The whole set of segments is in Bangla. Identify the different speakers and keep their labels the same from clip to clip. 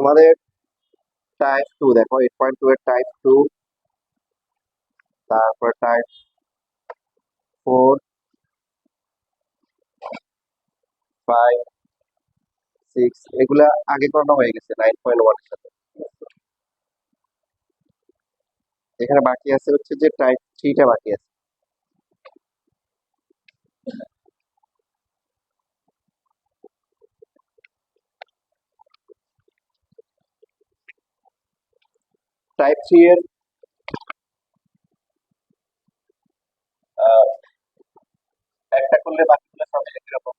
Speaker 1: তোমাদের টাইপ 2 দেখো 8.2 এর টাইপ 2, তারপর টাইপ 4, 5, 6 এগুলা আগে করানো হয়ে গেছে 9.1 এর সাথে। এখানে বাকি আছে হচ্ছে যে টাইপ 3 টা বাকি আছে। টাইপ 3 এর আহ, একটা করলে বাকিগুলো সব একই রকম।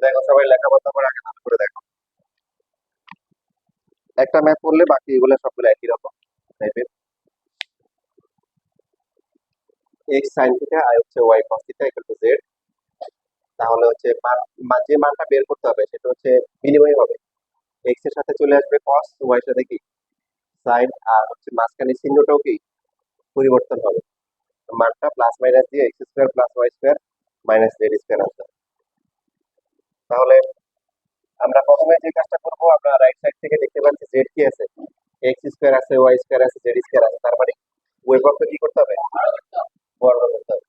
Speaker 1: দেখো সবাই লেখাপড়া করে আগে ভালো করে দেখো। একটা ম্যাথ করলে বাকি এগুলো সবগুলো একই রকম টাইপের। এক্স সাইন থিটা আর হচ্ছে Y cos theta equal to Z. তাহলে হচ্ছে যে মানটা বের করতে হবে সেটা হচ্ছে বিনিময় হবে। এক্স এর সাথে চলে আসবে কস, ওয়াই এর সাথে কি সাইন, আর হচ্ছে মাঝখানে চিহ্নটাও কি পরিবর্তন হবে। মানটা প্লাস মাইনাস দিয়ে X square plus Y square minus Z square আসবে। তাহলে আমরা প্রথমে যে কাজটা করবো, আমরা রাইট সাইড থেকে দেখতে পাচ্ছি জেড কি আছে, এক্স স্কোয়ার আছে, ওয়াই স্কোয়ার আছে, জেড স্কোয়ার আছে। তার মানে উভয় পক্ষ কি করতে হবে, বর্গ করতে হবে।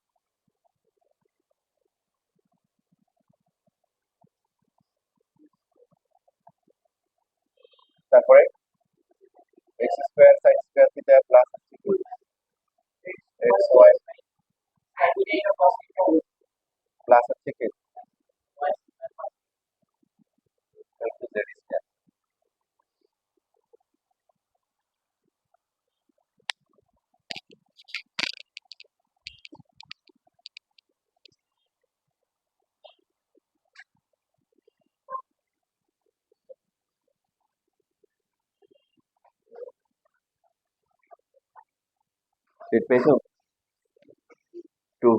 Speaker 1: তারপরে X square sine square theta plus X Y plus হচ্ছে কি জেড স্কোয়ার। জেড পেয়েছো 2,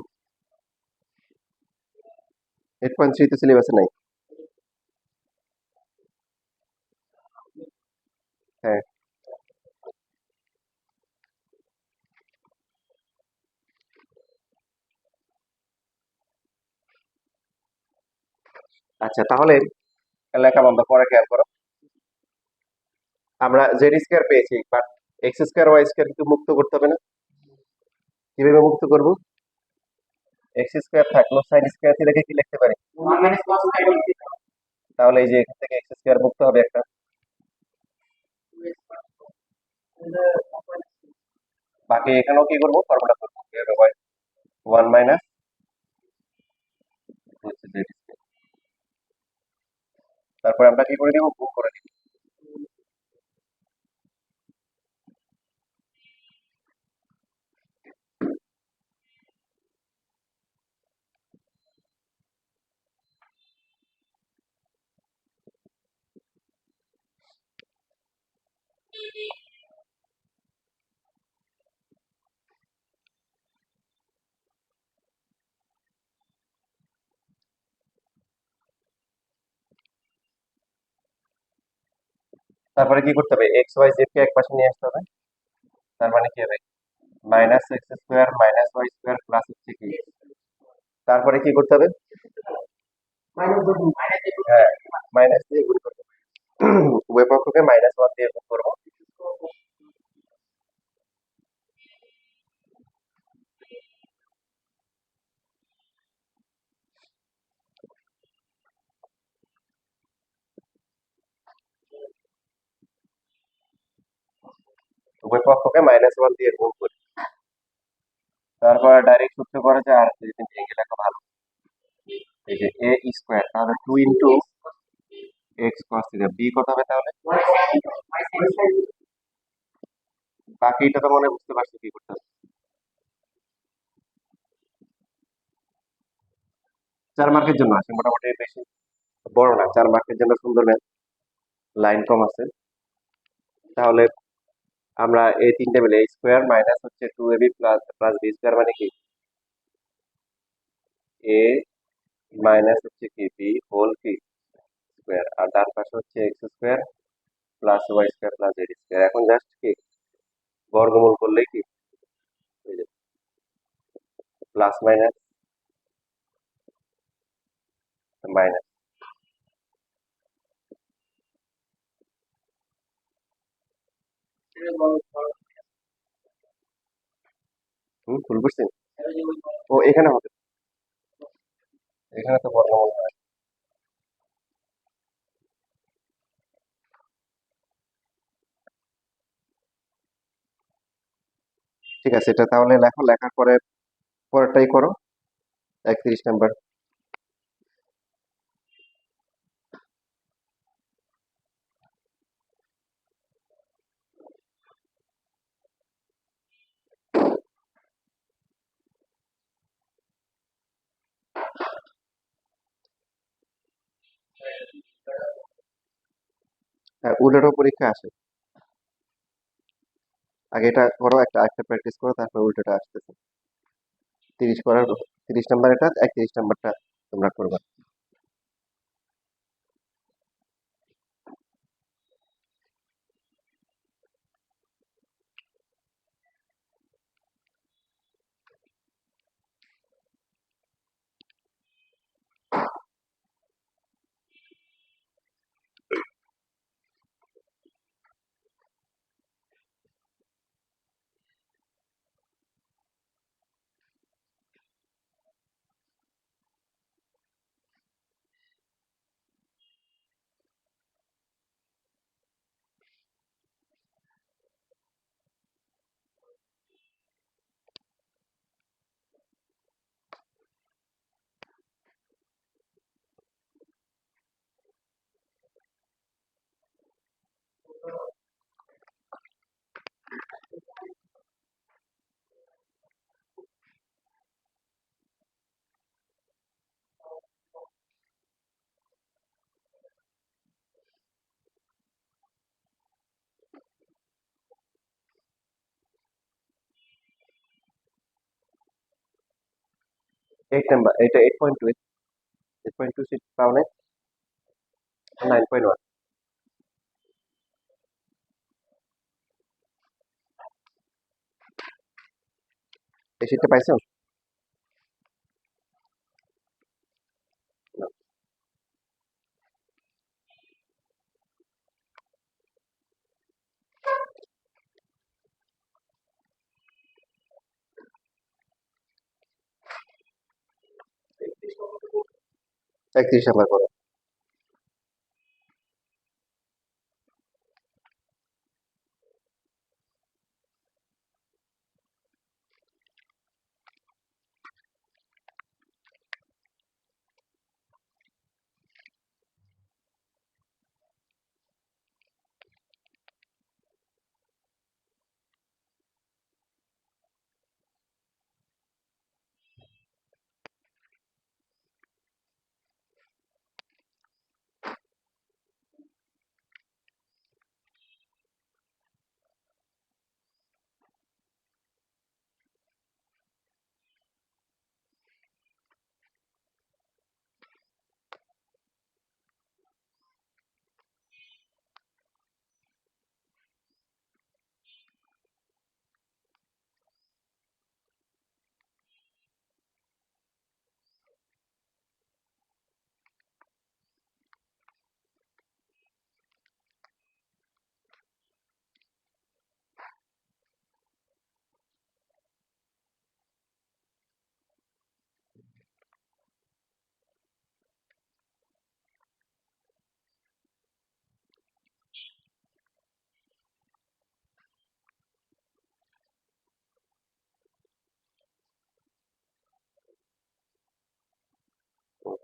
Speaker 1: 8.3 তো সিলেবাসে নাই। হ্যাঁ, আচ্ছা তাহলে লেখা বন্ধ, পরে খেয়াল করো। আমরা জেড স্কোয়ার পেয়েছি, but X square Y square কিন্তু মুক্ত করতে হবে না। কিভাবে মুক্ত করবো, এক্স স্কোয়ার থাকলো, সাইন স্কোয়ার থিটাকে কি লিখতে পারি, তাহলে এই যে এখান থেকে এক্স স্কোয়ার মুক্ত হবে একটা। বাকি এখানেও কি করবো, ফর্মুলা করবো, ওয়ান মাইনাস হচ্ছে জেড স্কোয়ার। তারপরে আমরা কি করে দিব, গুণ করে দিব। তারপরে কি করতে হবে, এক্স ওয়াই জেড কে এক পাশে নিয়ে আসতে হবে। তার মানে কি হবে, minus X square minus Y square plus হচ্ছে কি, তারপরে কি করতে হবে, হ্যাঁ মাইনাস দিয়ে গুণ করতে হবে। উভয় পক্ষকে -1 দিয়ে গুণ করবো। উভয় পক্ষকে -1 দিয়ে গুণ করি। তারপর ডাইরেক্ট সূত্র করা যায়, আর যদি ভেঙে লেখা ভালো। এই যে এ স্কোয়ার, তাহলে 2 into X cos theta, B কত হবে তাহলে? বাকিটা তো মনে হয় বুঝতে পারছি কি করতে হবে। 4 মার্কের জন্য আছে মোটামুটি, বেশি বড় না, 4 মার্কের জন্য সুন্দর ম্যাথ, লাইন কম আছে। তাহলে আমরা এই তিনটে মিলে এ স্কোয়ার মাইনাস হচ্ছে 2ab plus plus B square মানে কি এ মাইনাস হচ্ছে কি বি হোল কি স্কোয়ার, আর ডান পাশে হচ্ছে X square plus Y square plus Z square. এখন জাস্ট কি বর্গমূল করলেই কি প্লাস মাইনাস মাইনাস। ভুল করছেন? ও এখানে হবে, এখানে তো বর্গমূল হয়। ঠিক আছে, এটা তাহলে লেখো, লেখার পরে পরেরটাই করো, 31 নাম্বার। হ্যাঁ, উল্টোটাও পরীক্ষা আসে। আগে এটা করো, একটা প্র্যাকটিস করো, তারপর উল্টোটা আসতেছে। 30 করার, 30 নাম্বার এটা, 31 নাম্বারটা তোমরা করবা। এইট নাম্বার, এটা 8.2, 8.2 সিট পাও নাই? 9.1, এই সিটটা পাইছো? না, 31 নাম্বার করো।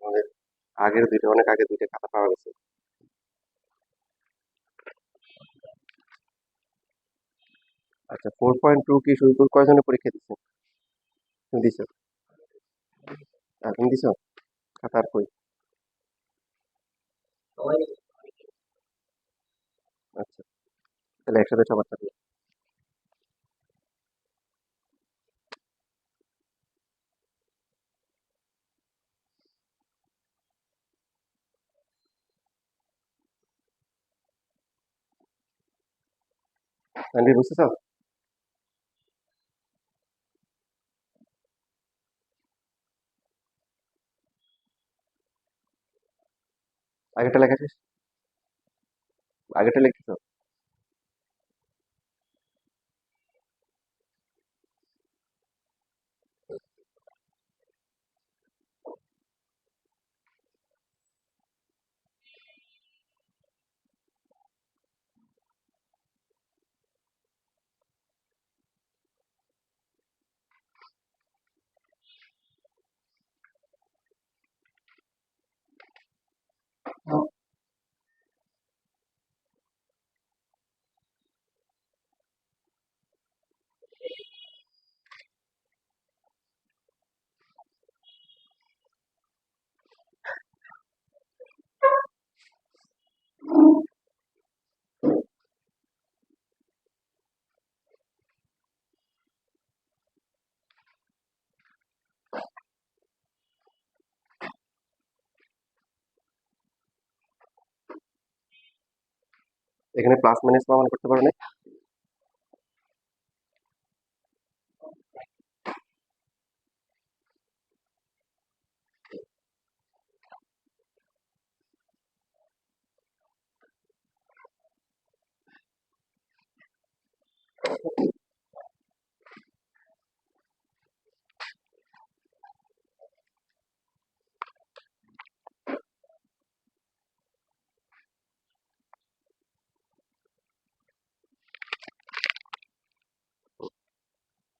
Speaker 1: আমাদের আগের দুইটা, অনেক আগে দুইটা খাতা পাওয়া গেছে। আচ্ছা, 4.2 কি শুধু কয়জনের পরীক্ষা দিচ্ছে? তুমি দিছো? আর তুমি দিছো? খাতা আর কই? আচ্ছা, তাহলে একসাথে সবার থাকবে। তানভীর বুঝতেছো? আগেরটা লেখা শেষ? আগেরটা লিখতেছো? এখানে প্লাস মাইনাস প্রমাণ করতে পারো না?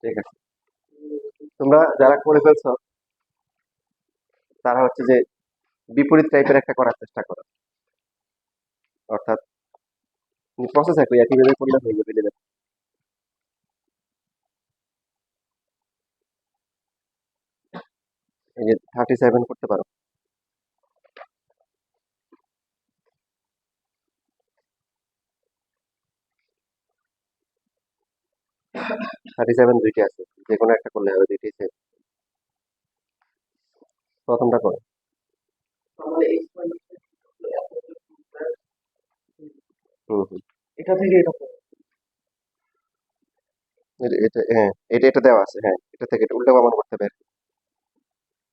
Speaker 1: ঠিক আছে, তোমরা যারা করে ফেলছো তারা হচ্ছে যে বিপরীত টাইপের একটা করার চেষ্টা করো। অর্থাৎ প্রসেস একই, একইভাবে করলে হয়ে যাবে দিলে। এই যে 37 করতে পারো। 37 দুইটা আছে, যে কোনো একটা করলে হবে, দুইটাই সেম। প্রথমটা করো। হুম হুম। এটা থেকে এটা এটা হ্যাঁ, এটা দেওয়া আছে, হ্যাঁ, এটা থেকে এটা উল্টা প্রমাণ করতে হবে আর কি।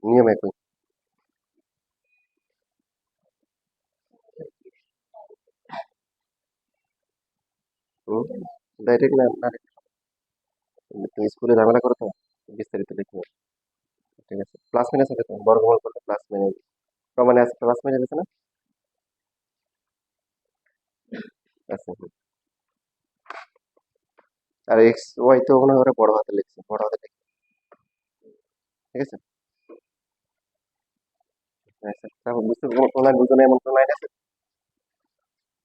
Speaker 1: নিয়ম একই। হুম, ডাইরেক্ট না না, তুমি স্কুলে ঝামেলা করো তো, বিস্তারিত লিখবে। ঠিক আছে, প্লাস মাইনাস আছে তো, বর্গমূল করলে প্লাস মাইনাস, প্রমাণে আছে প্লাস মাইনাস আছে না? আছে হুম। আর এক্স ওয়াই তো মনে করে বড় হাতে লিখছে, বড় হাতে লিখছে। ঠিক আছে। আচ্ছা, তারপর বুঝতে কোনো লাইন বুঝো না এমন কোনো লাইন আছে?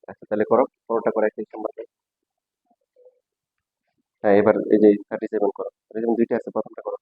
Speaker 1: আচ্ছা, তাহলে করো, পরোটা করে 31 নম্বর। হ্যাঁ, এবার এই যে 37 করো, 37 দুইটা আছে, প্রথমটা করো।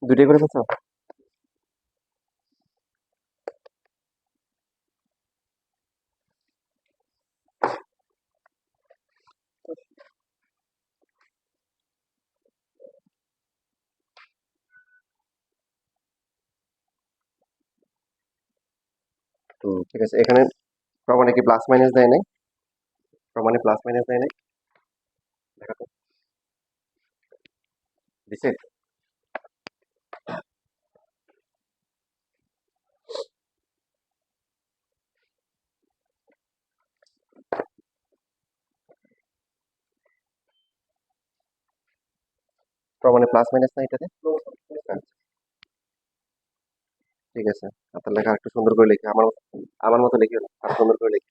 Speaker 1: দুইটাই করে ফেলছো? ঠিক আছে। এখানে প্রমাণে কি প্লাস মাইনাস দেয় নাই? প্রমাণে প্লাস মাইনাস দেয় নাই? দেখো তো। দিছে? প্রমাণে প্লাস মাইনাস নাই এটাতে? আচ্ছা, ঠিক আছে। আপনার লেখা একটু সুন্দর করে লিখি। আমার মতো লিখিও না, আর সুন্দর করে লিখি।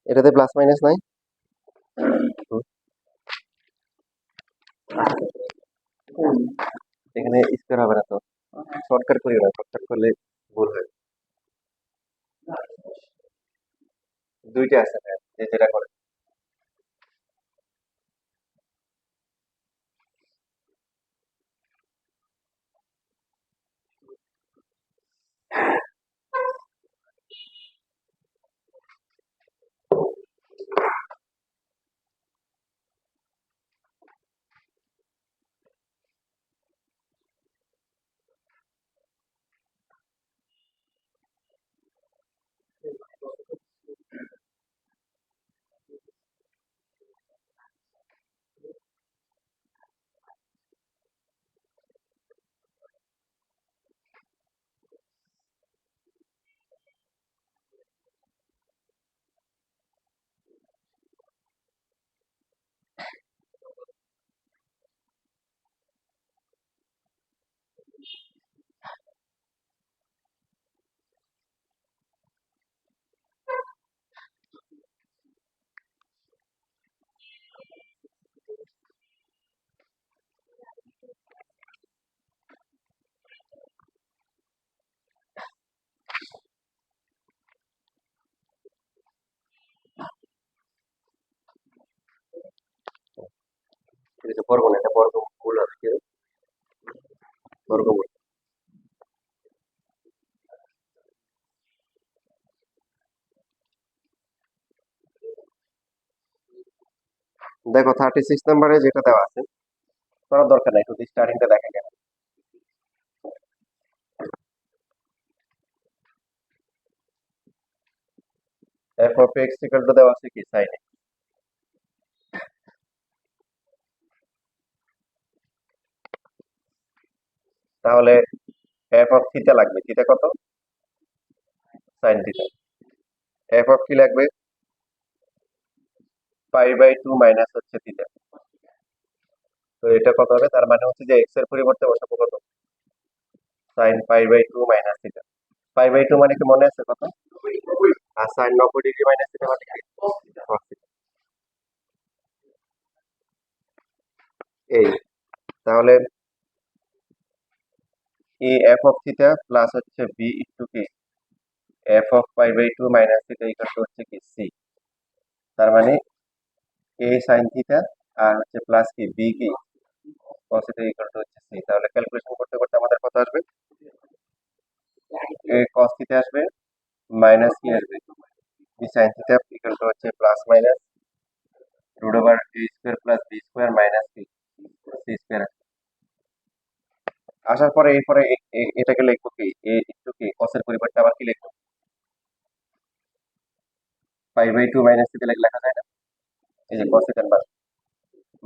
Speaker 1: এটাতে প্লাস মাইনাস নাই? হুম। এখানে স্কোয়ার হবে না তো, শর্টকাট করি না, শর্টকাট করলে ভুল হয়। দুইটা আছে, হ্যাঁ, যে যেটা করে। ঠিক আছে, বর্গ না, এটা বর্গমূল হবে কি? বর্গমূল। দেখো 36 নম্বরে যেটা দেওয়া আছে, করার দরকার নাই, শুধু স্টার্টিংটা দেখা গেল। F of x equal to দেওয়া আছে কি সাইন এক্স। তাহলে এফ অফ থিটা লাগবে, থিটা কত? Sine theta. এফ অফ কি লাগবে? পাই বাই 2 মাইনাস হচ্ছে থিটা। তো এটা কত হবে? তার মানে হচ্ছে যে এক্স এর পরিবর্তে বসাবো কত? Sine pi by 2 minus theta. Pi by 2 মানে কি মনে আছে কত? আর সাইন 90 ডিগ্রি মাইনাস থিটা মানে কি? cos theta। এই, তাহলে E F of theta plus হচ্ছে বি ইন্টু কি F of pi by 2 minus theta equal to হচ্ছে কি সি। তার মানে এ সাইন থিটা আর হচ্ছে প্লাস কি বি কি cos থিটা ইকুয়াল টু হচ্ছে সি। তাহলে ক্যালকুলেশন করতে করতে আমাদের কত আসবে? এ cos থিটা আসবে, মাইনাস কি আসবে? B sine theta equal to হচ্ছে plus minus root over A square plus B square minus কি সি স্কোয়ার। আসার পরে এরপরে এটাকে লিখবো কি এ ইন্টু কি cos এর পরিবর্তে আবার কি লিখবো? পাই বাই 2 মাইনাস থিটা লেখা যায় না? এই যে cos থিটার মান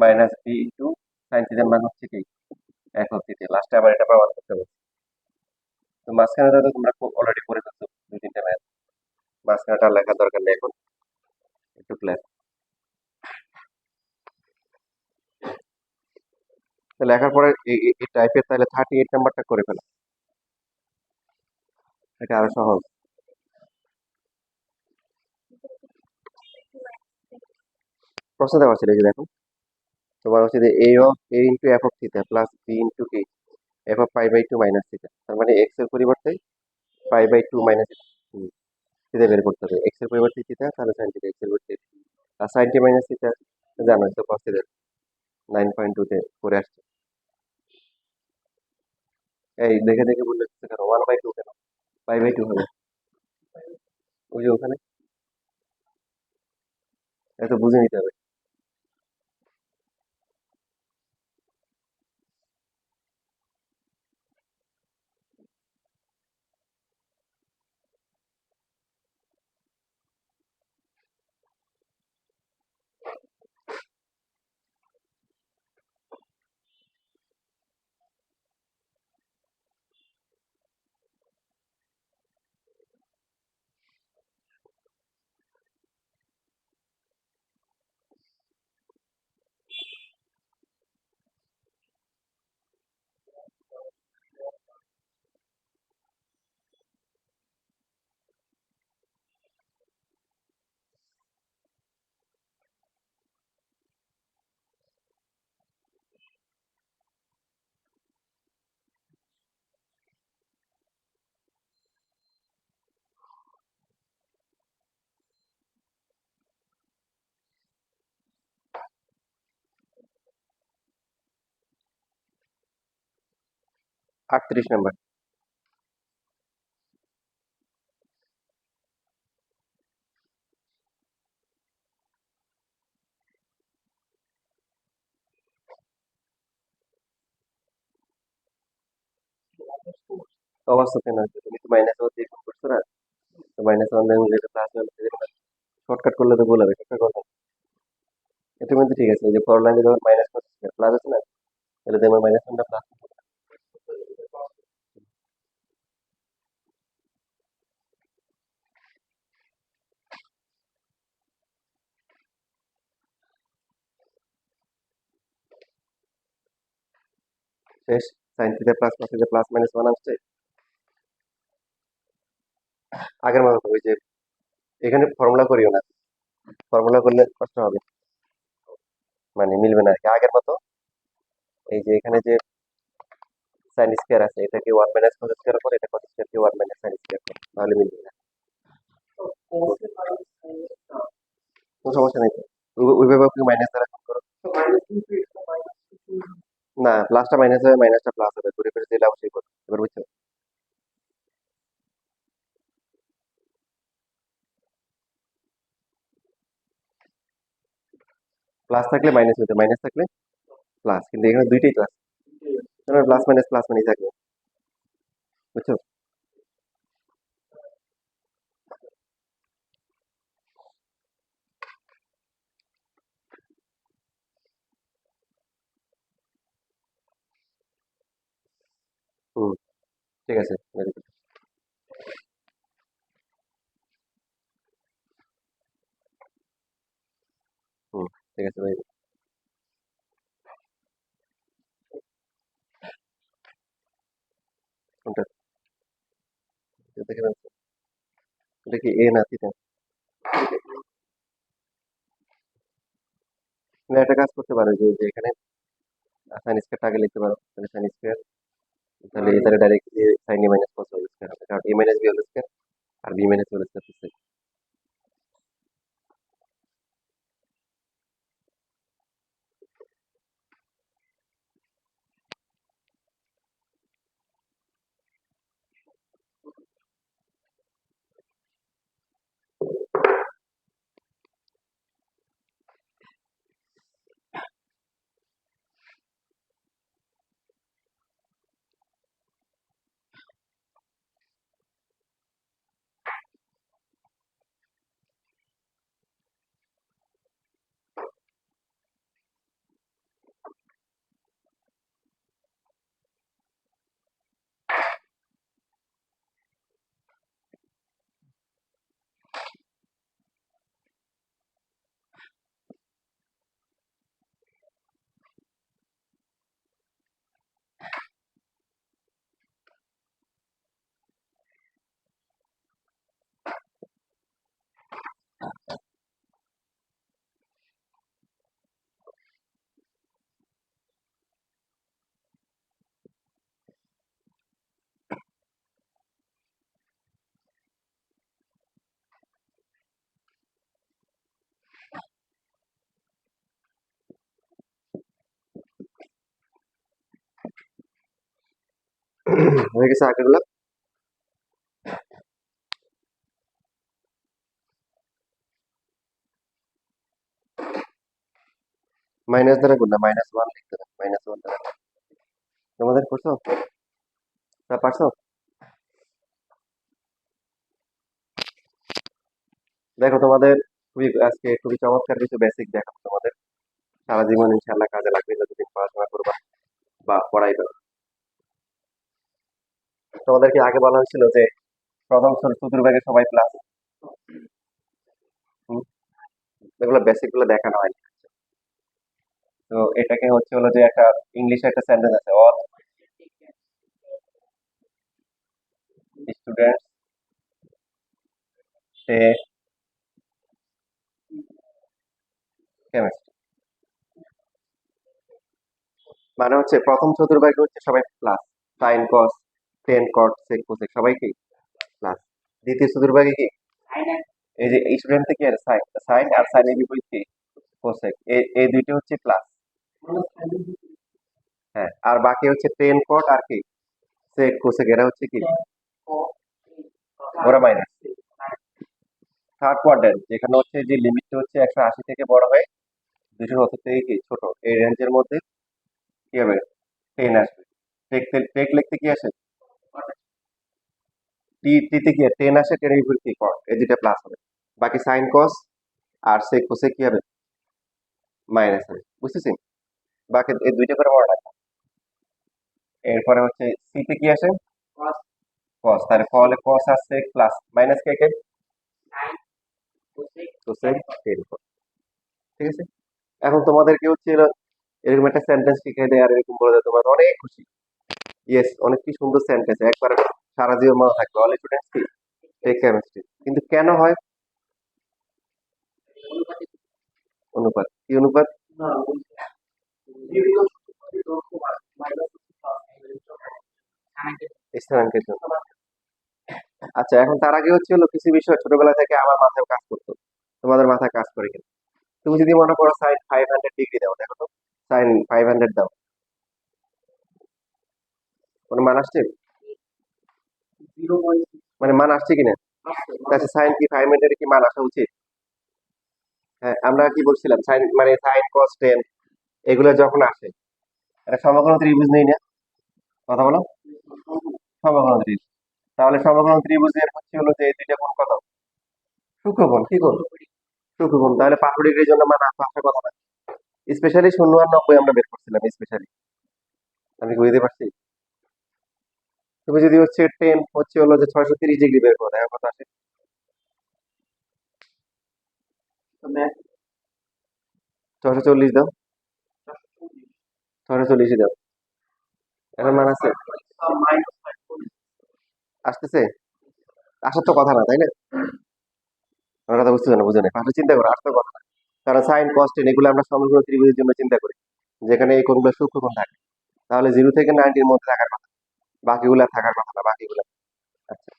Speaker 1: মাইনাস বি ইন্টু সাইন থিটার মান হচ্ছে কি এফ অফ থিটা। লাস্টে আবার এটা প্রমাণ করতে হবে। তো মাঝখানে তো তোমরা অলরেডি করে ফেলছো। দুই তিনটা ম্যাথ, মাঝখানেটা লেখার দরকার নেই এখন, একটু ক্লিয়ার। লেখার পরে এই টাইপের তাহলে 38 নাম্বারটা করে ফেলো, এটা আরো সহজ। প্রশ্ন দেওয়া ছিল এই যে দেখো, তোমার হচ্ছে যে a into F of theta plus B into কি F of pi by two minus theta, তার মানে এক্স এর পরিবর্তে pi by two minus theta বের করতে হবে। এক্স এর পরিবর্তে থিটা, তাহলে সাইন থিটা, এক্স এর পরিবর্তে আর সাইন টি মাইনাস থিটা জানো তো, কস থিটা 9.2 তে করে আসছে। এই দেখে দেখে বললে কেন 1/2 কেন, পাই বাই টু হবে, ওই যে ওখানে, এত বুঝে নিতে হবে। 38 নাম্বার। অবস্থা কেন হচ্ছে, তুমি তো মাইনাস ওয়ান দিয়ে গুণ করছো না, তো মাইনাস ওয়ান দিয়ে গুণ করলে প্লাস ওয়ান, শর্টকাট করলে তো ভুল হবে, শর্টকাট করো। এটা কিন্তু ঠিক আছে, ওই যে পর লাইনে যখন মাইনাস প্লাস আছে না, তাহলে তোমার মাইনাস ওয়ানটা প্লাস। শেষ। Sine theta plus cos theta plus minus one আসছে আগের মতো, ওই যে এখানে ফর্মুলা করিও না, ফর্মুলা করলে কষ্ট হবে, মানে মিলবে না আর কি। আগের মতো এই যে এখানে যে সাইন স্কয়ার আছে, এটাকে ওয়ান মাইনাস কস স্কয়ার করে, এটা কস স্কয়ার কে ওয়ান মাইনাস সাইন স্কয়ার করে, তাহলে মিলবে না। কোনো সমস্যা নেই তো, ওইভাবে আপনি মাইনাস দ্বারা গুণ করো। না, প্লাসটা মাইনাস হবে, মাইনাসটা প্লাস হবে, ঘুরে ফিরে দিলে অবশ্যই করো, এবার বুঝছো। প্লাস থাকলে মাইনাস হতো, মাইনাস থাকলে প্লাস, কিন্তু এখানে দুইটাই প্লাস, প্লাস মাইনাস থাকবে, বুঝছো। হুম, ঠিক আছে, very good. হুম, ঠিক আছে ভাই। কোনটা, এটা দেখে নাও। এটা কি এ না থিটা? তুমি একটা কাজ করতে পারো, যে যে এখানে সাইন স্কয়ারটা আগে লিখতে পারো, তাহলে সাইন স্কয়ার, তাহলে এটারে ডাইরেক্ট সাইন এ মাইনাস কস হোল স্কয়ার হবে, কারণ এ মাইনাস বি হোল স্কয়ার আর বি মাইনাস হোল স্কয়ার। হয়ে গেছে আগেরগুলো। মাইনাস দ্বারা গুণ না, -1 লিখতে হবে, -1 দ্বারা। তোমাদের করছো না, পারছো? দেখো তোমাদের আজকে খুবই চমৎকার কিছু বেসিক দেখাবো তোমাদের। সারা জীবন ইনশাআল্লাহ কাজে লাগবে যতদিন পড়াশোনা করবা বা পড়াইবে। তোমাদেরকে আগে বলা হয়েছিল যে প্রথম চতুর্ভাগে সবাই প্লাস, এগুলো বেসিক গুলো দেখানো হয়নি। তো এটাকে হচ্ছে হলো যে একটা ইংলিশে একটা সেন্টেন্স আছে, অল স্টুডেন্টস টেক কেমিস্ট্রি। মানে হচ্ছে প্রথম চতুর্ভাগে হচ্ছে সবাই plus, sine cos tan cot sec cosec সবাই কি প্লাস। দ্বিতীয় চতুর্ভাগে কি এই যে স্টুডেন্ট কি আর সাইন, সাইন আর সাইনের বিপরীত কি কোসেক, এই দুইটা হচ্ছে প্লাস। হ্যাঁ, আর বাকি হচ্ছে টেন কট আর কি সেক কোসেক, এরা হচ্ছে কি ওরা মাইনাস। থার্ড কোয়াড্রেন্ট যেখানে হচ্ছে যে লিমিটটা হচ্ছে 180 থেকে বড় হয় 270 থেকে কি ছোট, এই রেঞ্জের মধ্যে কি হবে টেন আসবে। টেক টেক লিখতে কি আসে টিতে কি টেন আসে, টেনের বিপরীত কি কট, এই দুইটা প্লাস হবে। বাকি সাইন কস আর সেক কোসেক কি হবে মাইনাস হবে, বুঝতেছি? বাকি এই দুইটা করে মনে রাখা। এরপরে হচ্ছে সিতে কি আসে কস, তাহলে ফলে কস আর সেক প্লাস মাইনাস কে কে কোসেক টেন কট। ঠিক আছে, এখন তোমাদেরকে হচ্ছে এরকম একটা সেন্টেন্স শিখিয়ে দেয় আর এরকম বলে দেয়, তোমরা তো অনেক খুশি। ইয়েস, অনেক কি সুন্দর সেন্টেন্স, একবার সারা জীবন মনে থাকবে, অল স্টুডেন্টস কি টেক কেমিস্ট্রি। কিন্তু কেন হয় অনুপাত, কি অনুপাত? স্থানাঙ্কের জন্য। আচ্ছা, এখন তার আগে হচ্ছে হলো কিছু বিষয় ছোটবেলা থেকে আমার মাথায় কাজ করতো, তোমাদের মাথায় কাজ করে কিনা। তুমি যদি মনে করো সাইন 500 ডিগ্রি দাও, দেখো তো সাইন 500 দাও, মানে মান আসছে, মানে মান আসছে কিনা? আচ্ছা, সাইন কি 500 কি মান আসা উচিত? হ্যাঁ, আমরা কি বলছিলাম সাইন মানে সাইন কস টেন এগুলো যখন আসে এটা সমকোণ ত্রিভুজ নেই না, কথা বলো, সমকোণ ত্রিভুজ। তাহলে সমকোণ ত্রিভুজের হচ্ছে হলো যে এই দুইটা কোণ কত, সূক্ষ্মকোণ, কি কোণ সূক্ষ্মকোণ, তাহলে 500 ডিগ্রির জন্য মান আসার কথা না। স্পেশালি 0 আর 90 আমরা বের করছিলাম স্পেশালি, আমি কি বুঝতে পারছি? তুমি যদি হচ্ছে টেন হচ্ছে হলো যে 630 ডিগ্রি বের করো, দেখো কত আসে, 640 দাও, 640 দাও, এখন মান আছে, আসতেছে, আসার তো কথা না তাই না? আমার কথা বুঝতে না, বুঝে না, পাশে চিন্তা করো, আসার তো কথা না। কারণ সাইন কস টেন এগুলো আমরা সমগ্র ত্রিভুজের জন্য চিন্তা করি, যেখানে এই কোণগুলো সূক্ষ্মকোণ থাকে, তাহলে 0 থেকে 90-র মধ্যে থাকার কথা, বাকিগুলো থাকার কথা না বাকিগুলো। আচ্ছা,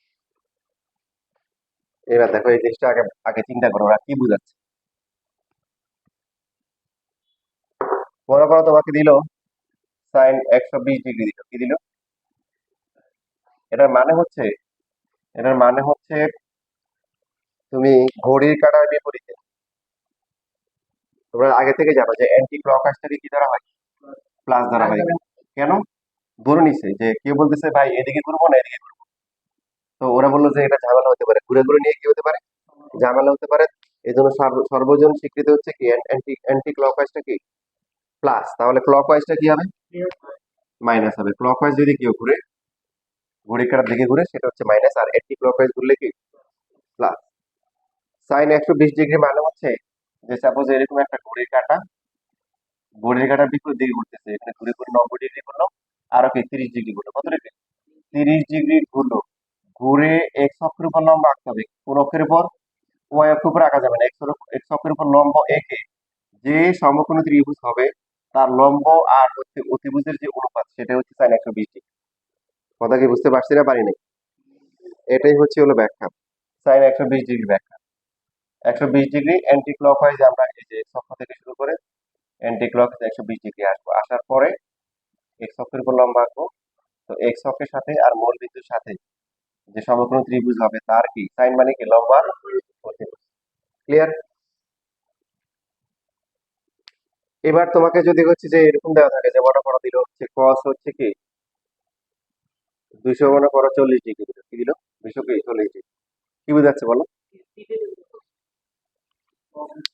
Speaker 1: এবার দেখো এই জিনিসটা আগে আগে চিন্তা করো ওরা কি বুঝাচ্ছে। মনে করো তোমাকে দিল সাইন 120 ডিগ্রি, দিল কি দিল, এটার মানে হচ্ছে এটার মানে হচ্ছে তুমি ঘড়ির কাঁটার বিপরীতে, তোমরা আগে থেকে জানো যে অ্যান্টি ক্লকওয়াইজটাকে কি ধরা হয়, প্লাস ধরা হয়। কেন? ধরে নিছে যে কেউ বলতেছে ভাই এদিকে ঘুরবো না এদিকে ঘুরবো, তো ওরা বললো যে এটা ঝামেলা হতে পারে, ঘুরে ঘুরে নিয়ে কি হতে পারে, ঝামেলা হতে পারে। এই জন্য সর্বজন স্বীকৃতি হচ্ছে কি অ্যান্টি অ্যান্টি ক্লকওয়াইজটা কি প্লাস, তাহলে ক্লকওয়াইজটা কি হবে মাইনাস হবে। ক্লকওয়াইজ যদি কেউ ঘুরে ঘড়ির কাঁটার দিকে ঘুরে সেটা হচ্ছে মাইনাস, আর অ্যান্টি ক্লকওয়াইজ ঘুরলে কি প্লাস। সাইন 120 ডিগ্রি মানে হচ্ছে যে সাপোজ এরকম একটা ঘড়ির কাঁটার বিপরীত দিকে ঘুরতেছে, এখানে ঘুরে ঘুরে 90 ডিগ্রি ঘুরলো, আরো কি 30 ডিগ্রি ঘুরলো, কত ডিগ্রি 30 ডিগ্রি ঘুরলো, ঘুরে এক্স অক্ষের উপর লম্ব আঁকতে হবে, কোন অক্ষের উপর, ওয়াই অক্ষের উপর আঁকা যাবে না, এক্স অক্ষের উপর লম্ব এঁকে যে সমকোণী ত্রিভুজ হবে তার লম্ব আর হচ্ছে অতিভুজের যে অনুপাত সেটা হচ্ছে সাইন 120 ডিগ্রি। কথা কি বুঝতে পারছি না পারি নাই? এটাই হচ্ছে হলো ব্যাখ্যা, সাইন 120 ডিগ্রি ব্যাখ্যা। 120 ডিগ্রি অ্যান্টি ক্লকওয়াইজ আমরা এই যে সক্ষ থেকে শুরু করে অ্যান্টি ক্লক 120 ডিগ্রি আসবো, আসার পরে এক্স অক্ষের উপর লম্ব আঁকবো, তো এক্স অক্ষের সাথে আর মূল বিন্দুর সাথে যে সমকোণ ত্রিভুজ হবে তার কি সাইন মানে কি লম্ব আর অতিভুজ। ক্লিয়ার? এবার তোমাকে যদি হচ্ছে যে এরকম দেওয়া থাকে যে মনে করো দিল হচ্ছে cos হচ্ছে কি 200 মনে করো 40 ডিগ্রি দিল, কি দিল 200 কি 40 ডিগ্রি, কি বুঝাচ্ছে বলো?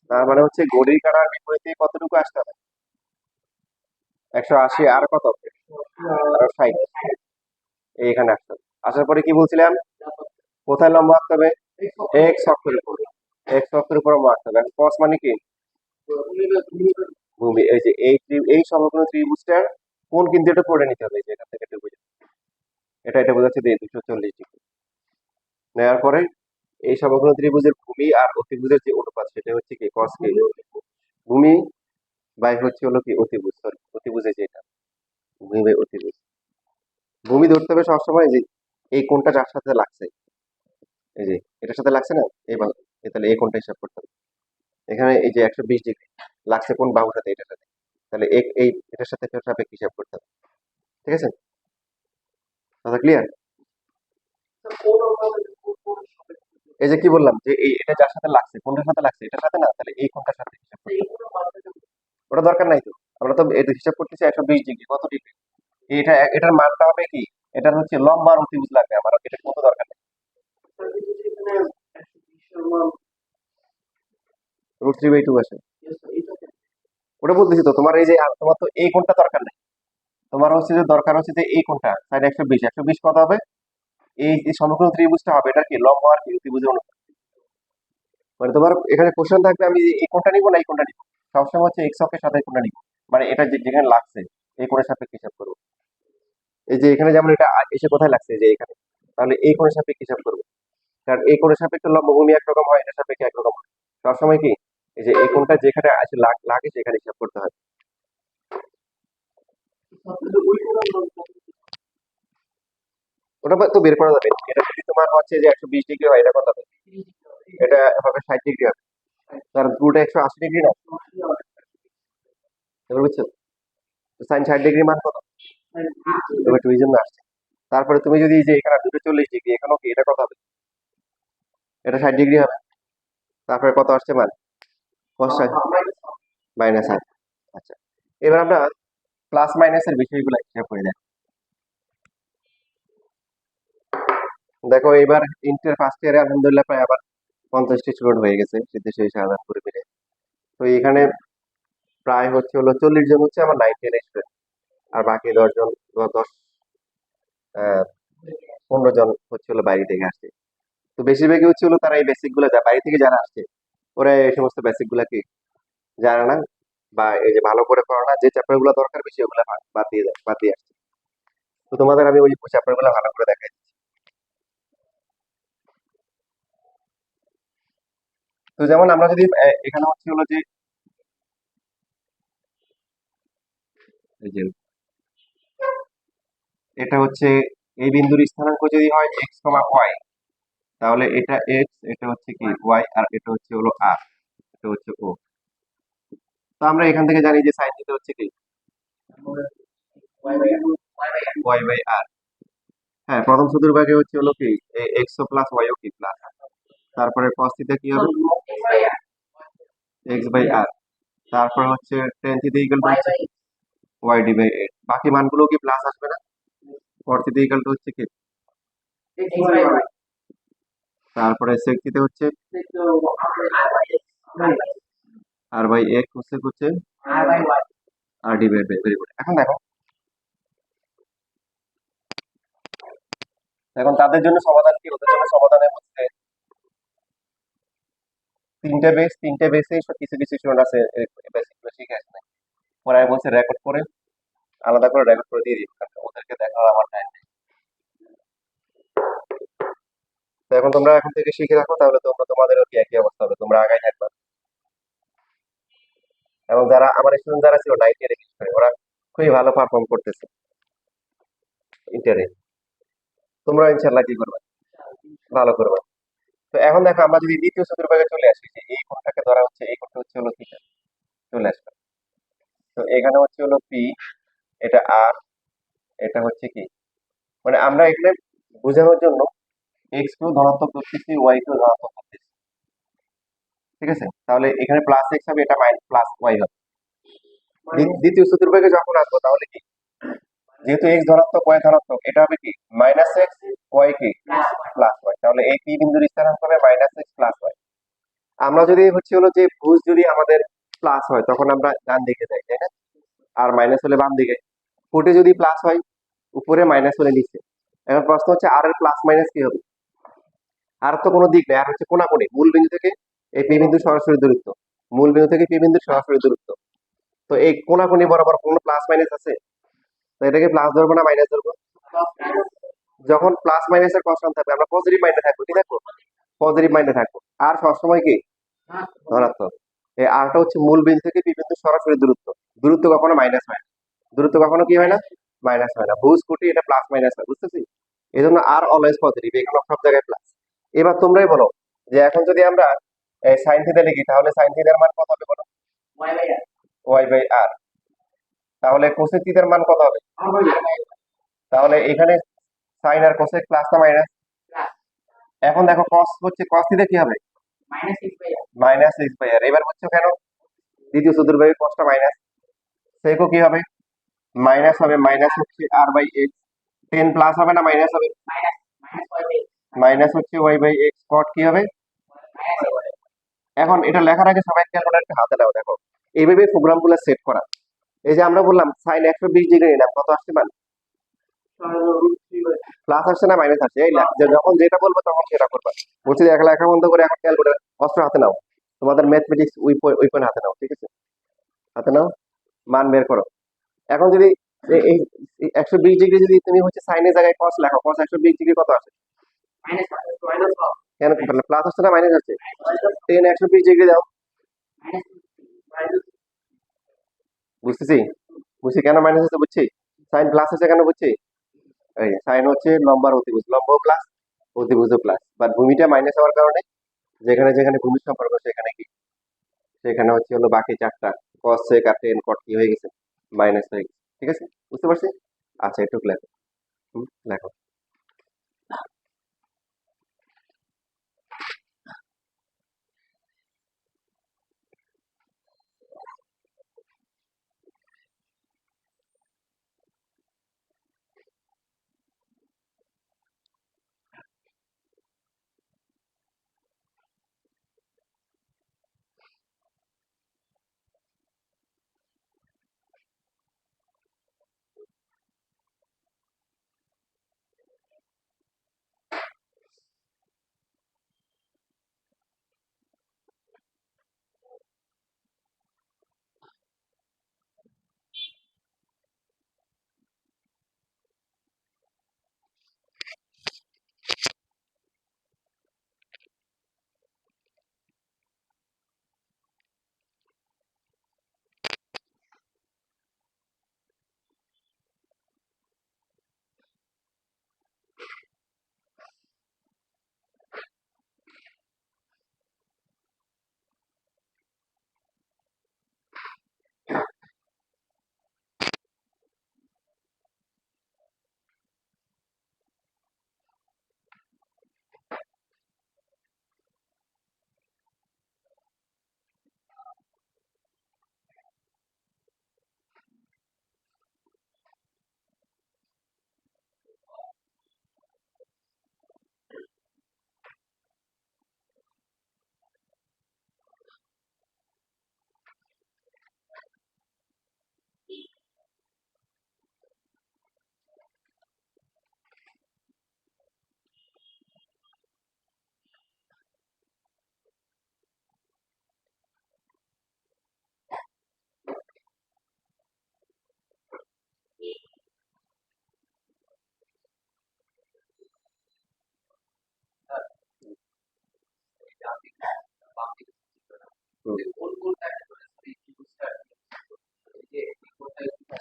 Speaker 1: তার মানে হচ্ছে ঘড়ির কাঁটার বিপরীতে কতটুকু আসতে হবে? 180 আর কত আর 60 এইখানে আসতে হবে। আসার পরে কি বলছিলাম কোথায় লম্ব আঁকতে হবে? এক্স অক্ষের উপর, এক্স অক্ষের উপর লম্ব আঁকতে হবে। cos মানে কি ভূমি। এই যে এই সমকোণ ত্রিভুজটার কোণ কিন্তু এটা করে নিতে হবে, এই যে এখান থেকে এটা বুঝে এটা বোঝাচ্ছে যে 240 ডিগ্রি নেওয়ার পরে এই সমকোণ ত্রিভুজের ভূমি আর অতিভুজের যে অনুপাত সেটা হচ্ছে কি cos কি ভূমি বাই হচ্ছে হলো কি অতিভুজ, সরি অতিভুজে যেটা ভূমি বাই অতিভুজ। ভূমি ধরতে হবে সবসময় যে এই কোণটা যার সাথে লাগছে, এই যে এটার সাথে লাগছে না, এবার তাহলে এই কোণটা হিসাব করতে হবে। এখানে এই যে 120 ডিগ্রি লাগছে কোন বাহুর সাথে, এটার সাথে, তাহলে এই এটার সাথে সাপেক্ষে হিসাব করতে হবে। ঠিক আছে, কথা ক্লিয়ার? এই যে কি বললাম যে এই এটা যার সাথে লাগছে কোনটার সাথে লাগছে, এটার সাথে না, তাহলে এই কোনটার সাথে হিসাব করতে হবে। ওটা দরকার নাই তো, আমরা তো এটা হিসাব করতেছি 120 ডিগ্রি, কত ডিগ্রি এটা, এটার মানটা হবে কি, এটার হচ্ছে লম্বা আর অতিভুজ লাগবে আমার, এটা কত দরকার নেই। √3/2 আসে, ওটা বলতেছি তো তোমার এই যে তোমার তো এই কোনটা দরকার নেই, তোমার হচ্ছে যে দরকার হচ্ছে যে এই কোনটা সাইড 120 কত হবে, এই যে সমকোণ ত্রিভুজটা হবে এটা কি লম্ব আর কি ত্রিভুজের অনুপাত। মানে তোমার এখানে কোশ্চেন থাকবে আমি এই কোনটা নিব না এই কোনটা নিব, সবসময় হচ্ছে এক্স অক্ষের সাথে কোনটা নিব, মানে এটা যেখানে লাগছে এই কোণের সাপেক্ষে হিসাব করবো। এই যে এখানে যেমন এটা এসে কোথায় লাগছে, এই যে এখানে, তাহলে এই কোণের সাপেক্ষে হিসাব করবো, কারণ এই কোণের সাপেক্ষে লম্ব ভূমি একরকম হয়, এটার সাপেক্ষে একরকম হয়। সবসময় কি এই যে এই কোণটা যেখানে আসে লাগে সেখানে হিসাব করতে হয়। ওটা তো বের করা যাবে, এটা যদি তোমার হচ্ছে যে 120 ডিগ্রি হয় এটা কত হবে, এটা হবে 60 ডিগ্রি হবে, কারণ পুরোটা 180 ডিগ্রি না, এবার বুঝছো? সাইন 60 ডিগ্রি মান কত, তবে একটু এই জন্য আসছে। তারপরে তুমি যদি এই যে এখানে 240 ডিগ্রি, এখানেও কি এটা কত হবে, এটা 60 ডিগ্রি হবে। তারপরে কত আসছে মান, cos -60। আচ্ছা, এবার আমরা প্লাস মাইনাসের বিষয়গুলো হিসাব করে দেখ। দেখো এবার ইন্টার ফার্স্ট ইয়ারে আলহামদুলিল্লাহ প্রায় আবার 50টি স্টুডেন্ট হয়ে গেছে সিদ্ধেশ্বরী শাহজাদপুরে মিলে। তো এখানে প্রায় হচ্ছে হলো 40 জন হচ্ছে আমার 9-10 স্টুডেন্ট, আর বাকি 10 জন 15 জন হচ্ছে হলো বাইরে থেকে আসছে। তো বেশিরভাগই হচ্ছে হলো তারা এই বেসিক গুলা বাইরে থেকে যারা আসছে ওরা এই সমস্ত বেসিক গুলা কি জানে না, বা এই যে ভালো করে পড়ে না, যে চ্যাপ্টার গুলো দরকার বেশি ওগুলো বাদ দিয়ে আসছে। তো তোমাদের আমি ওই চ্যাপ্টার গুলো ভালো করে দেখাই দিচ্ছি। তো যেমন আমরা যদি এখানে হচ্ছে হলো যে এই যে এটা হচ্ছে এই বিন্দুর স্থানাঙ্ক যদি হয় এক্স কমা ওয়াই, তাহলে এটা এক্স, এটা হচ্ছে কি ওয়াই, আর এটা হচ্ছে হলো আর, এটা হচ্ছে ও। তো আমরা এখান থেকে জানি যে সাইন থিটা হচ্ছে কি ওয়াই বাই আর। হ্যাঁ, প্রথম চতুর্ভাগে হচ্ছে হলো কি এক্স ও প্লাস ওয়াই ও কি প্লাস, তারপরে cos থিটা কি হবে এক্স বাই আর, তারপর হচ্ছে tan থিটা ইকুয়াল টু হচ্ছে ওয়াই ডি বাই 8, বাকি মানগুলো কি প্লাস আসবে না, cot থিটা ইকুয়াল টু হচ্ছে কি, তারপরে sec থিটা হচ্ছে আর বাই এক্স হচ্ছে হচ্ছে আর D by by. Very good. এখন দেখো, এখন তাদের জন্য সমাধান কি, ওদের জন্য সমাধানের মধ্যে তিনটে বেসে কিছু কিছু স্টুডেন্ট আছে বেসিক গুলো শিখে আসে নাই, পরে আমি বলছে রেকর্ড করে আলাদা করে রেকর্ড করে দিয়ে দিই, কারণ ওদেরকে দেখার আমার টাইম নেই। তো এখন তোমরা এখন থেকে শিখে রাখো, তাহলে তোমরা তোমাদেরও কি একই অবস্থা হবে, তোমরা আগাই থাকবে। এবং যারা আমার স্টুডেন্ট যারা ছিল 9-10 বিশেষ করে, ওরা খুবই ভালো পারফর্ম করতেছে ইন্টারে। তোমরা ইনশাল্লাহ কি করবে, ভালো করবে। তো এখন দেখো আমরা যদি দ্বিতীয় চতুর্ভাগে চলে আসি, যে এই কোণটাকে ধরা হচ্ছে, এই কোণটা হচ্ছে হলো থিটা, চলে আসবে। তো এখানে হচ্ছে হলো পি, এটা আর, এটা হচ্ছে কি মানে আমরা এখানে বোঝানোর জন্য এক্স কেও ধনাত্মক করতেছি, ওয়াই কেও ধনাত্মক করতেছি। ঠিক আছে, তাহলে এখানে প্লাস এক্স হবে, এটা মাইনাস প্লাস ওয়াই হবে। দ্বিতীয় চতুর্ভাগে যখন আসবো তাহলে কি, যেহেতু এক্স ধনাত্মক ওয়াই ধনাত্মক, এটা হবে কি মাইনাস এক্স ওয়াই কি প্লাস ওয়াই। তাহলে এই পি বিন্দুর স্থানাঙ্ক হবে মাইনাস এক্স প্লাস ওয়াই। আমরা যদি হচ্ছে হলো যে ভুজ যদি আমাদের প্লাস হয় তখন আমরা ডান দিকে যাই, তাই না? আর মাইনাস হলে বাম দিকে। ফুটে যদি প্লাস হয় উপরে, মাইনাস হলে নিচে। এখন প্রশ্ন হচ্ছে আর এর প্লাস মাইনাস কি হবে? আর তো কোনো দিক নেই, আর হচ্ছে কোনাকুনি মূল বিন্দু থেকে এই পি বিন্দু সরাসরি দূরত্ব, মূল বিন্দু থেকে পি বিন্দুর সরাসরি দূরত্ব। তো এই কোনাকুনি বরাবর কোনো প্লাস মাইনাস আছে? তো এটাকে প্লাস ধরবো না মাইনাস ধরবো? যখন প্লাস মাইনাসের কনস্ট্যান্ট থাকবে আমরা পজিটিভ মাইন্ডে থাকবো, কি থাকবো? পজিটিভ মাইন্ডে থাকবো। আর সবসময় কি ধনাত্মক। এই আরটা হচ্ছে মূল বিন্দু থেকে পি বিন্দু সরাসরি দূরত্ব। দূরত্ব কখনো মাইনাস হয় না, দূরত্ব কখনো কি হয় না, মাইনাস হয় না। ভুজ কোটি এটা প্লাস মাইনাস হয়, বুঝতেছি? এই জন্য আর অলওয়েজ পজিটিভ, এখানে সব জায়গায় প্লাস। এবার তোমরাই বলো যে এখন যদি আমরা সাইন থিটা লিখি তাহলে সাইন থিটার মান কত হবে বলো? ওয়াই বাই আর। তাহলে কোসেক থিটার মান কত হবে? তাহলে এখানে সাইন আর কোসেক প্লাস না মাইনাস? এখন দেখো কস হচ্ছে, কস থিটা কি হবে? মাইনাস এক্স বাই আর। এবার হচ্ছে কেন দ্বিতীয় চতুর্ভাগে কসটা মাইনাস, সেকও কি হবে? মাইনাস হবে। মাইনাস হচ্ছে আর বাই এক্স। টেন প্লাস হবে না মাইনাস হবে? মাইনাস হচ্ছে ওয়াই বাই এক্স। কট কি হবে? এখন এটা লেখার আগে সবাই ক্যালকুলেটর হাতে নাও, দেখো এইভাবে প্রোগ্রাম গুলো সেট করা। এই যে আমরা বললাম সাইন 120 ডিগ্রি নিলাম, কত আসছে মান? প্লাস আসছে না মাইনাস আসছে? এই যখন যেটা বলবো তখন সেটা করবা। বলছি একলা লেখা বন্ধ করে এখন ক্যালকুলেটর অস্ত্র হাতে নাও, তোমাদের ম্যাথমেটিক্স উইপন হাতে নাও, ঠিক আছে? হাতে নাও, মান বের করো। এখন যদি এই 120 ডিগ্রি যদি তুমি হচ্ছে সাইনের জায়গায় কস লেখো, কস 120 ডিগ্রি কত আসে? কেন প্লাস আসছে না মাইনাস আসছে? টেন 120 ডিগ্রি দাও। বুঝতেছি, বুঝছি কেন মাইনাস হচ্ছে, বুঝছি। সাইন প্লাস আছে কেন বুঝছি। এই সাইন হচ্ছে লম্বার অতিভুজ, লম্ব প্লাস অতিভুজ প্লাস, বাট ভূমিটা মাইনাস হওয়ার কারণে যেখানে যেখানে ভূমির সম্পর্ক সেখানে কি, সেখানে হচ্ছে হলো বাকি চারটা কস সেক আর টেন কট কি হয়ে গেছে, মাইনাস হয়ে গেছে। ঠিক আছে, বুঝতে পারছি। আচ্ছা একটু লেখো, লেখো।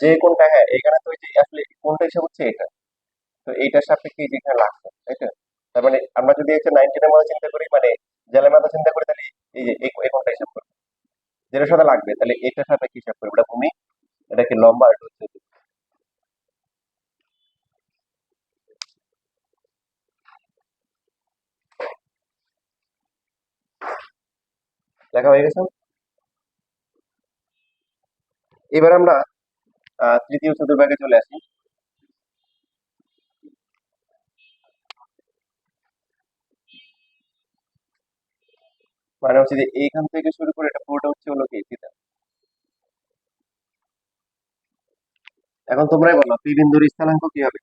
Speaker 1: যে কোনটা, হ্যাঁ এখানে তো ওই যে আসলে কোনটা এসে হচ্ছে এটা, তো এইটার সাপেক্ষে যেখানে লাগছে, তাই তো? তার মানে আমরা যদি হচ্ছে 19 এর মধ্যে চিন্তা করি, মানে জেলের মধ্যে চিন্তা করি, তাহলে এই যে এই কোনটা হিসাব করবো, যেটার সাথে লাগবে তাহলে এটার সাথে কি হিসাব করবো? এটা ভূমি, এটা কি লম্বা, এটা হচ্ছে লেখা হয়ে গেছে। এবার আমরা তৃতীয় চতুর্ভাগে চলে আসি। মানে হচ্ছে যে এইখান থেকে শুরু করে এটা পুরোটা হচ্ছে হলো কি থিটা। এখন তোমরাই বলো পি বিন্দুর স্থানাঙ্ক কি হবে?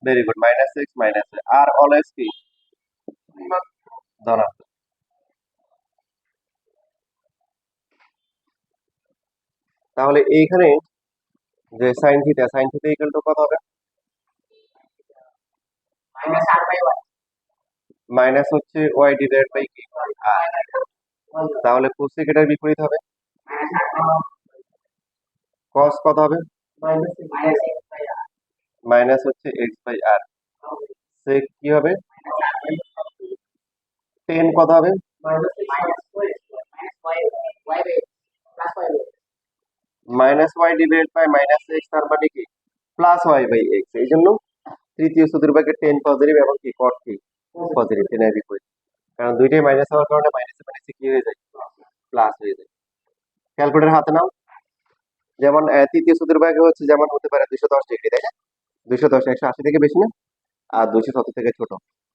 Speaker 1: Very good, minus X minus আর অলওয়েজ কি ধনাত্মক। তাহলে এইখানে যে সাইন থিটা ইকুয়াল টু কত হবে? মাইনাস হচ্ছে ওয়াই ডিভাইড বাই কি আর। তাহলে কোসেক এটার বিপরীত হবে, কস কত হবে? মাইনাস হচ্ছে এক্স বাই আর। সেক কি হবে? টেন কত হবে? Minus Y divide by minus X, তার মানে কি প্লাস ওয়াই বাই এক্স। এই জন্য তৃতীয় চতুর্ভাগের টেন পজিটিভ এবং কি কট কি পজিটিভ, টেনের বিপরীত। কারণ দুইটাই মাইনাস হওয়ার কারণে মাইনাসে মাইনাসে কি হয়ে যায়, প্লাস হয়ে যায়। ক্যালকুলেটর হাতে নাও। যেমন তৃতীয় চতুর্ভাগে হচ্ছে যেমন হতে পারে 210 ডিগ্রি, তাই না? 210 180 থেকে বেশি না, আর 270 থেকে ছোট।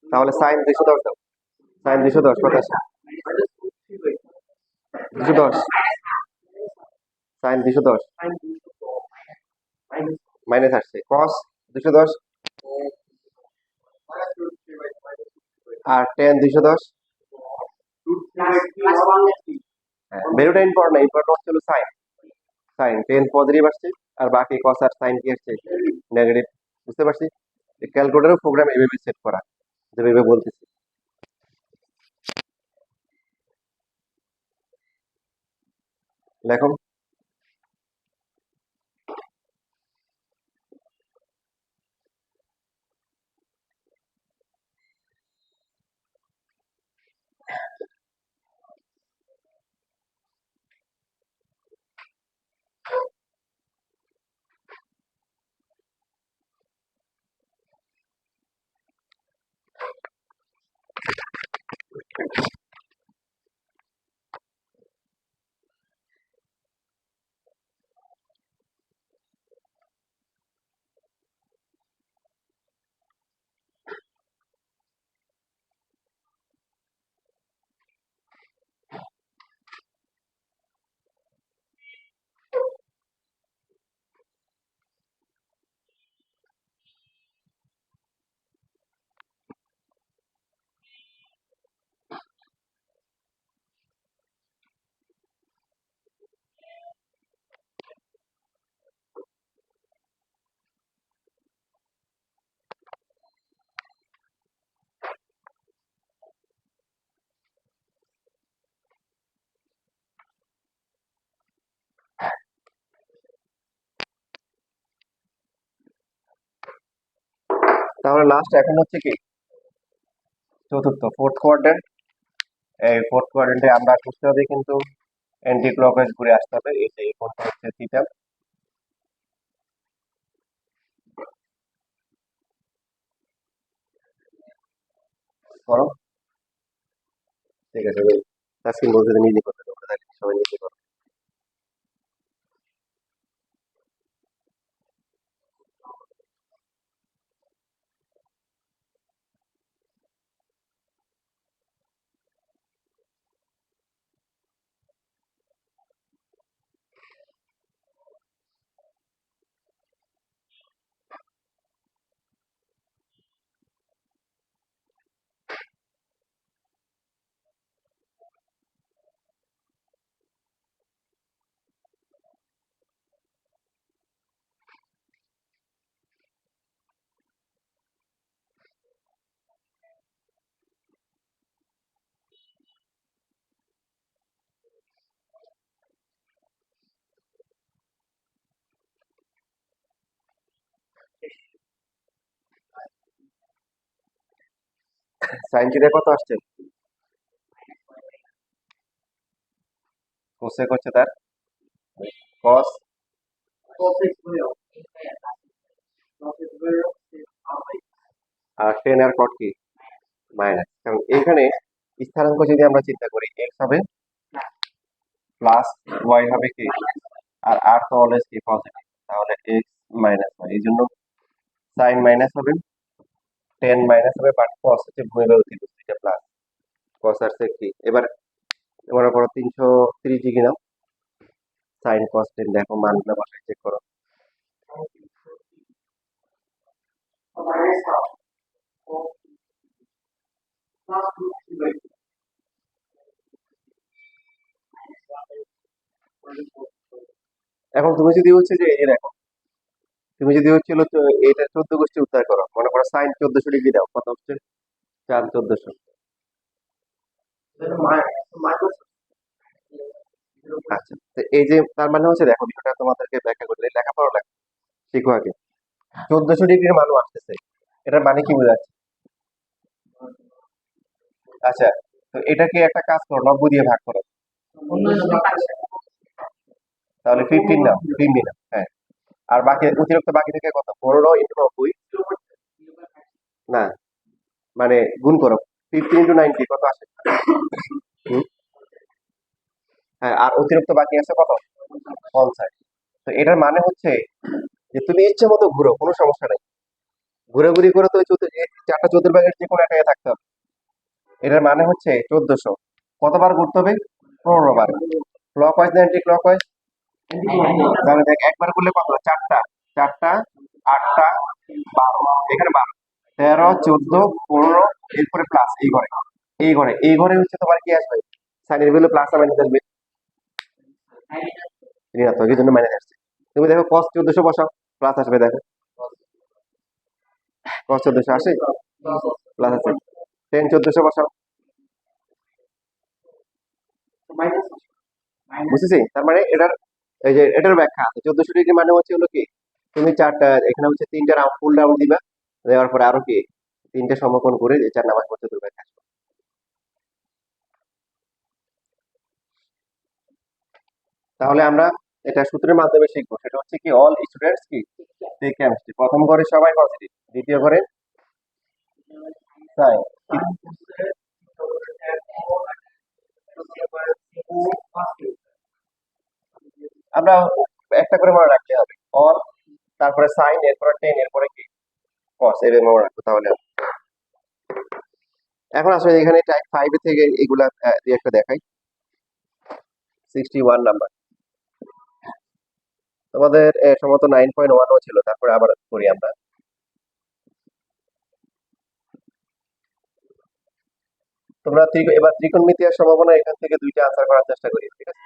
Speaker 1: তাহলে সাইন 210 দাও। সাইন 210 কত আসে? 210, সাইন 210 মাইনাস আসছে। কস 210 আর টেন 210। হ্যাঁ, বেরোটা ইম্পর্টেন্ট না, ইম্পর্টেন্ট হচ্ছে হলো সাইন। সাইন টেন পজিটিভ আসছে, আর বাকি কস আর সাইন কি আসছে, নেগেটিভ। বুঝতে পারছি? ক্যালকুলেটরের প্রোগ্রাম এভাবে সেট করা, যেভাবে বলতেছি। লেখো। তাহলে লাস্ট এখন হচ্ছে কি চতুর্থ, ফোর্থ কোয়াড্রেন্ট। এই ফোর্থ কোয়াড্রেন্টে আমরা করতে হবে কিন্তু অ্যান্টি ক্লকওয়াইজ ঘুরে আসতে হবে। এই কোণটা হচ্ছে থিটা। করো, ঠিক আছে। তাসকিন বলতে নিজে করতে হবে, সবাই নিজে করো। সাইন থিটা কত আসছে? কোসেক হচ্ছে তার কস, আর টেন আর কট কি মাইনাস। কারণ এখানে স্থানাঙ্ক যদি আমরা চিন্তা করি, x হবে প্লাস y হবে কি, আর r তো অলওয়েজ কি পজিটিভ, তাহলে x মাইনাস y, এই জন্য সাইন মাইনাস হবে, টেন মাইনাস হবে, বাট কস হচ্ছে ভূমিভাগ অতিভুজ, এটা প্লাস কস আর sec কি। এবার মনে করো 330 ডিগ্রি নাও, সাইন কস টেন, দেখো মানগুলো বসাই চেক করো। এখন তুমি যদি হচ্ছে যে এই দেখো, তুমি যদি হচ্ছিল তো এটা 14 গোষ্ঠী উদ্ধার করো, মনে করো সাইন 1400 ডিগ্রি দাও, কত হচ্ছে, 4 1400। আচ্ছা, তো এই যে তার মানে হচ্ছে দেখো, বিষয়টা তোমাদেরকে ব্যাখ্যা করতে লেখাপড়া লাগে, শিখো আগে। 1400 ডিগ্রির মানও আসতেছে, এটার মানে কি বোঝাচ্ছে? আচ্ছা, তো এটাকে একটা কাজ করো, 90 দিয়ে ভাগ করো, তাহলে 15 নাও, 15 নাও, হ্যাঁ। আর বাকি অতিরিক্ত বাকি থেকে কত, 15 ইন্টু 90, না মানে গুণ করো, 15 ইন্টু 90 কত আসে? হুম, হ্যাঁ, আর অতিরিক্ত বাকি আছে কত, 50। তো এটার মানে হচ্ছে যে তুমি ইচ্ছে মতো ঘুরো, কোনো সমস্যা নেই, ঘুরে করে তো ওই চারটা চতুর্ভাগের যে কোনো একটা থাকতে হবে। এটার মানে হচ্ছে 1400 কতবার ঘুরতে হবে, 15 বার। ক্লক ওয়াইজ না অ্যান্টি ক্লক ওয়াইজ? তাহলে দেখ, একবার করলে কত, চারটা, চারটা, আটটা, 12, এখানে 12, 13 14 15, এরপরে প্লাস এই ঘরে, এই ঘরে হচ্ছে তোমার কি আসবে, সাইনের ভ্যালু প্লাস আর মাইনাস আসবে, ঋণাত্মক, এই জন্য মাইনাস আসছে। তুমি দেখো কস 1400 বসাও, প্লাস আসবে, দেখো কস 1400 আসে, প্লাস আছে। টেন 1400 বসাও, বুঝেছি। তার মানে এটার, এই যে এটার ব্যাখ্যা আছে, 1400 ডিগ্রি মানে হচ্ছে হলো কি, তুমি চারটা, এখানে হচ্ছে তিনটা রাউন্ড, ফুল রাউন্ড দিবা, দেওয়ার পরে আরো কি তিনটা সমকোণ করে যে 4 নাম্বার করতে দুর্ভাগ্য আসবে। তাহলে আমরা এটা সূত্রের মাধ্যমে শিখবো, সেটা হচ্ছে কি, অল স্টুডেন্টস কি টেক কেমিস্ট্রি, প্রথম ঘরে সবাই পজিটিভ, দ্বিতীয় ঘরে সাইন। আমরা একটা করে মনে রাখতে হবে, অল, তারপরে সাইন, এরপরে টেন, এরপরে কি কস, এর মনে রাখবো তাহলে। এখন আসলে এখানে টাইপ 5 থেকে এগুলা দিয়ে একটা দেখাই, 61 নাম্বার, তোমাদের সম্ভবত 9.1 ছিল, তারপরে আবার করি আমরা। তোমরা এবার ত্রিকোণমিতির সম্ভাবনা এখান থেকে দুইটা আনসার করার চেষ্টা করি, ঠিক আছে?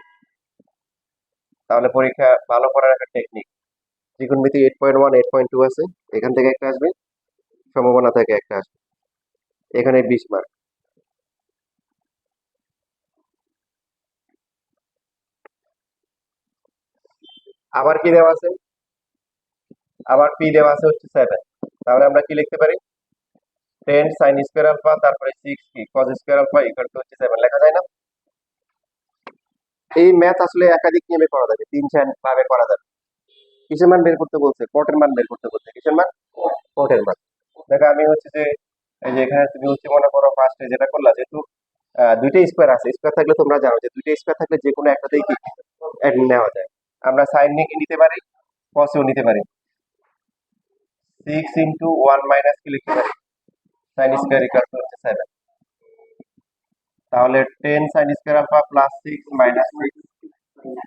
Speaker 1: তাহলে পরীক্ষা ভালো করার একটা টেকনিক, ত্রিকোণমিতি 8.1 8.2 আছে, এখান থেকে একটা আসবে, সম্ভাবনা থেকে একটা আসবে, এখানে 20 মার্ক। আবার কি দেওয়া আছে, আবার পি দেওয়া আছে হচ্ছে 7, তাহলে আমরা কি লিখতে পারি, 10 সাইন স্কয়ার আলফা, তারপরে 6 কি cos square alpha equal to হচ্ছে 7, লেখা যায় না? এই ম্যাথ আসলে একাধিক নিয়মে করা যাবে, 3 4 ভাবে করা যাবে। কিসের মান বের করতে বলছে, কটের মান বের করতে বলছে, কিসের মান, কটের মান। দেখো আমি হচ্ছে যে, এই যে এখানে তুমি হচ্ছে মনে করো ফার্স্টে যেটা করলা, যেহেতু দুইটা স্কোয়ার আছে, স্কোয়ার থাকলে তোমরা জানো যে দুইটা স্কোয়ার থাকলে যে কোনো একটাতেই কি নেওয়া যায়। আমরা সাইন নিতে পারি, কসও নিতে পারি, 6 ইন্টু 1 মাইনাস কি লিখতে পারি, সাইন স্কোয়ার ইকুয়াল টু হচ্ছে 7, তাহলে 10 sine square alpha plus 6 minus 6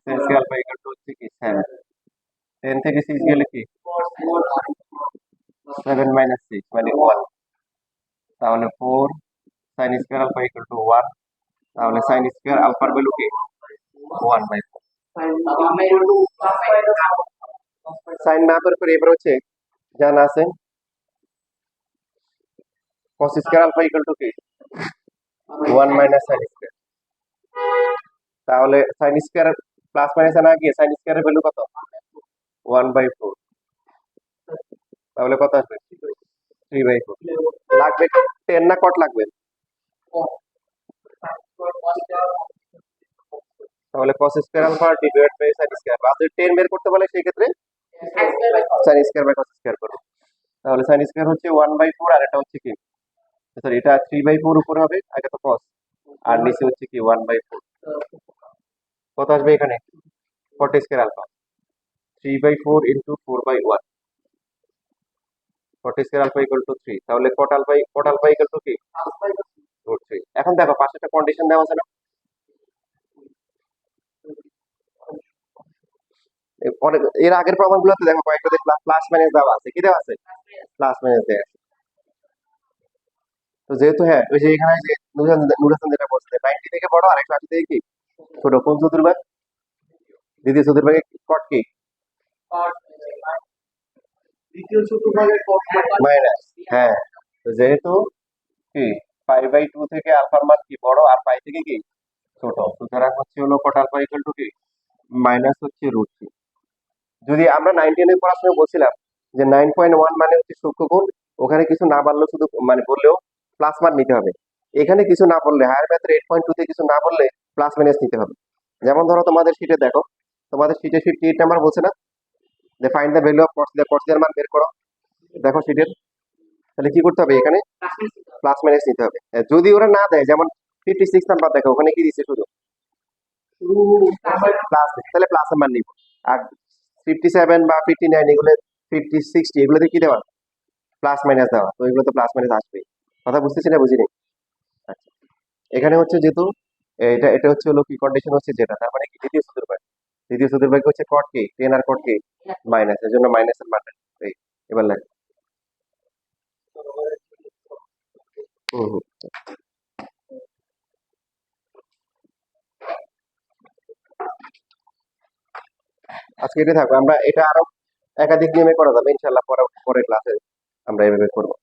Speaker 1: sine square alpha equal to হচ্ছে কি 7, 10 থেকে 6 গেলে কি 7 মাইনাস 6 মানে 1, তাহলে 4 sine square alpha equal to 1, তাহলে সাইন স্কোয়ার আলফার ভ্যালু কি 1/4। সাইন না বের করে এবার হচ্ছে জানা আছে cos square alpha equal to কি 1 মাইনাস সাইন স্কয়ার, তাহলে সাইন স্কয়ার প্লাস মাইনাস না গিয়ে সাইন স্কয়ারের ভ্যালু কত, 1/4, তাহলে কত আসবে, 3/4। লাগবে 10 না কট লাগবে, তাহলে cos square alpha divide by sine square, আর যদি 10 বের করতে বলে সেই ক্ষেত্রে sine square by cos square করব, তাহলে সাইন স্কয়ার হচ্ছে 1/4, আর এটা হচ্ছে কি, সরি এটা 3/4 উপরে হবে, আগে তো cos, আর নিচে হচ্ছে কি 1/4। কত আসবে এখানে? Cot square alpha 3/4 into 4/1, cot square alpha equal to 3। তাহলে কট আলফা ইকুয়াল টু কি √3। এখন দেখো পাশে একটা কন্ডিশন দেওয়া আছে না? এর আগের প্রবলেমগুলোতে দেখো কয়েকটাতে প্লাস মাইনাস দেওয়া আছে, কি দেওয়া আছে? প্লাস মাইনাস দেওয়া আছে। তো যেহেতু হ্যাঁ ওই যে এখানে যে নুর হাসান যেটা বলছে 90 থেকে বড় আর 180 থেকে কি ছোট, কোন চতুর্ভাগ? দ্বিতীয় চতুর্ভাগে কট কি মাইনাস। হ্যাঁ, তো যেহেতু কি π/2 থেকে আলফার মান কি বড় আর পাই থেকে কি ছোট, সুতরাং হচ্ছে হলো কট আলফা ইকুয়াল টু কি মাইনাস হচ্ছে √3। যদি আমরা 9 10 পড়ার সময় বলছিলাম যে 9.1 মানে হচ্ছে সূক্ষ্ম গুণ, ওখানে কিছু না বললেও শুধু মানে বললেও প্লাস মান নিতে হবে। এখানে কিছু না বললে হায়ার ম্যাথের 8.2 তে কিছু না বললে প্লাস মাইনাস নিতে হবে। যেমন ধরো তোমাদের শিটে দেখো, তোমাদের শিটে 58 নাম্বার বলছে না যে ফাইন্ড দ্য ভ্যালু অফ কস এর মান বের করো। দেখো শিটের, তাহলে কি করতে হবে এখানে প্লাস মাইনাস নিতে হবে। যদি ওরা না দেয়, যেমন 56 নাম্বার দেখো ওখানে কি দিচ্ছে শুধু প্লাস, তাহলে প্লাস এর মান নিব। আর 57 বা 59 এগুলো 50 60 এগুলোতে কি দেওয়া প্লাস মাইনাস দেওয়া, তো এগুলো তো প্লাস মাইনাস আসবেই। কথা বুঝতেছি না বুঝিনি? আচ্ছা, এখানে হচ্ছে যেহেতু এটা হচ্ছে হলো কি কন্ডিশন হচ্ছে যেটা, তার মানে কি দ্বিতীয় চতুর্ভাগ হচ্ছে কট কে 10 আর কট কে মাইনাস, এর জন্য মাইনাসের মানটা এই এবার লাগে। হুম হুম। আজকে এটা থাকবে, আমরা এটা আরো একাধিক নিয়মে করা যাবে ইনশাল্লাহ, পরে পরের ক্লাসে আমরা এভাবে করবো।